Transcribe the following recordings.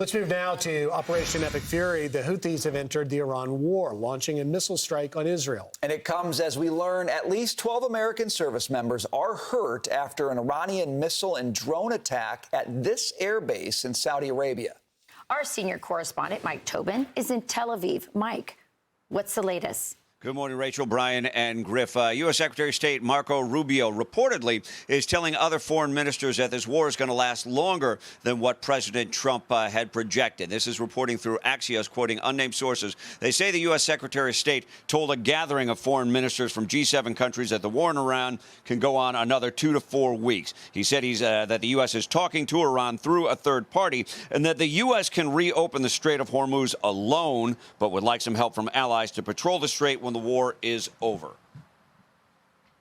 Let's move now to Operation Epic Fury. The Houthis have entered the Iran war, launching a missile strike on Israel. And it comes as we learn at least 12 American service members are hurt after an Iranian missile and drone attack at this airbase in Saudi Arabia. Our senior correspondent, Mike Tobin, is in Tel Aviv. Mike, what's the latest? Good morning, Rachel, Brian, and Griff. U.S. Secretary of State Marco Rubio reportedly is telling other foreign ministers that this war is going to last longer than what President Trump had projected. This is reporting through Axios, quoting unnamed sources. They say the U.S. Secretary of State told a gathering of foreign ministers from G7 countries that the war in Iran can go on another 2 to 4 weeks. He said that the U.S. is talking to Iran through a third party and that the U.S. can reopen the Strait of Hormuz alone, but would like some help from allies to patrol the strait when the war is over.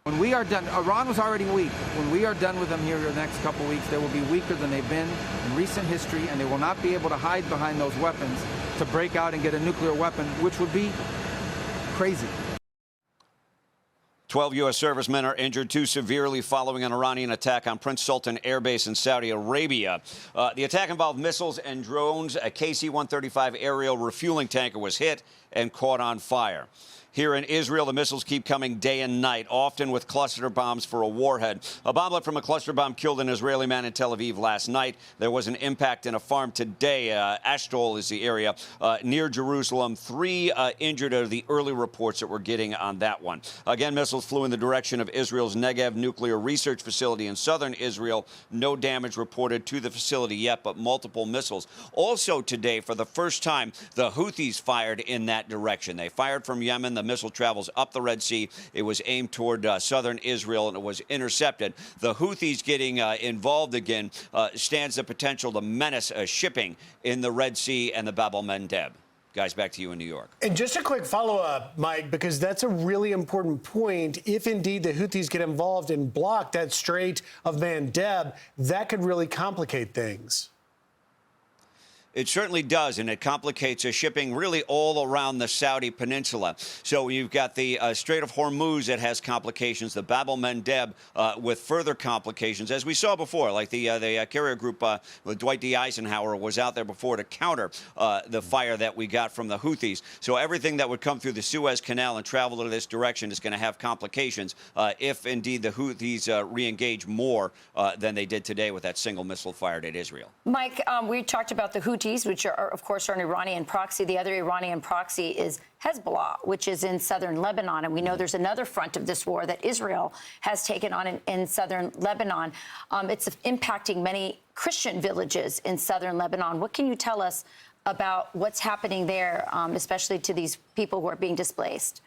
When we are done, Iran was already weak. When we are done with them here in the next couple of weeks, they will be weaker than they've been in recent history, and they will not be able to hide behind those weapons to break out and get a nuclear weapon, which would be crazy. 12 U.S. servicemen are injured, 2 severely following an Iranian attack on Prince Sultan Air Base in Saudi Arabia. The attack involved missiles and drones. A KC-135 aerial refueling tanker was hit and caught on fire. Here in Israel, the missiles keep coming day and night, often with cluster bombs for a warhead. A bomblet from a cluster bomb killed an Israeli man in Tel Aviv last night. There was an impact in a farm today. Ashdol is the area near Jerusalem. 3 injured are the early reports that we're getting on that one. Again, missiles flew in the direction of Israel's Negev nuclear research facility in southern Israel. No damage reported to the facility yet, but multiple missiles. Also today, for the first time, the Houthis fired in that direction. They fired from Yemen. The missile travels up the Red Sea. It was aimed toward southern Israel, and it was intercepted. The Houthis getting involved again stands the potential to menace shipping in the Red Sea and the Bab el-Mandeb. Guys, back to you in New York. And just a quick follow-up, Mike, because that's a really important point. If indeed the Houthis get involved and block that Strait of Mandeb, that could really complicate things. It certainly does, and it complicates shipping really all around the Saudi peninsula. So you've got the Strait of Hormuz that has complications, the Bab el-Mandeb with further complications, as we saw before, like the carrier group with Dwight D. Eisenhower was out there before to counter the fire that we got from the Houthis. So everything that would come through the Suez Canal and travel in this direction is going to have complications if indeed the Houthis re-engage more than they did today with that single missile fired at Israel. Mike, we talked about the Houthis, which are, of course, are an Iranian proxy. The other Iranian proxy is Hezbollah, which is in southern Lebanon. And we know there's another front of this war that Israel has taken on in southern Lebanon. It's impacting many Christian villages in southern Lebanon. What can you tell us about what's happening there, especially to these people who are being displaced?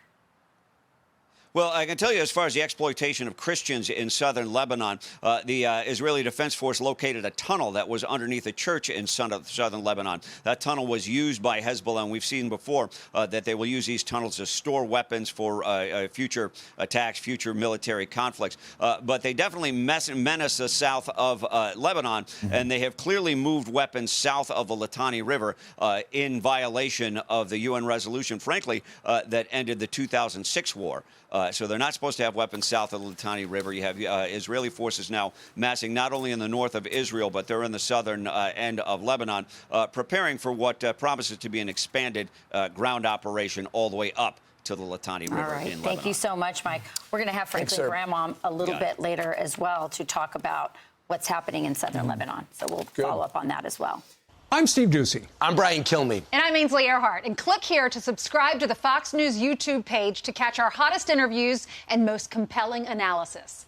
Well, I can tell you, as far as the exploitation of Christians in southern Lebanon, the Israeli Defense Force located a tunnel that was underneath a church in southern Lebanon. That tunnel was used by Hezbollah, and we've seen before that they will use these tunnels to store weapons for future attacks, future military conflicts. But they definitely menace the south of Lebanon, and they have clearly moved weapons south of the Litani River in violation of the UN resolution, frankly, that ended the 2006 war. So they're not supposed to have weapons south of the Litani River. You have Israeli forces now massing not only in the north of Israel, but they're in the southern end of Lebanon, preparing for what promises to be an expanded ground operation all the way up to the Litani River in Lebanon. Thank you so much, Mike. We're going to have Franklin Graham on a little bit later as well to talk about what's happening in southern Lebanon. So we'll follow up on that as well. I'm Steve Ducey. I'm Brian Kilmeade. And I'm Ainsley Earhart. And click here to subscribe to the Fox News YouTube page to catch our hottest interviews and most compelling analysis.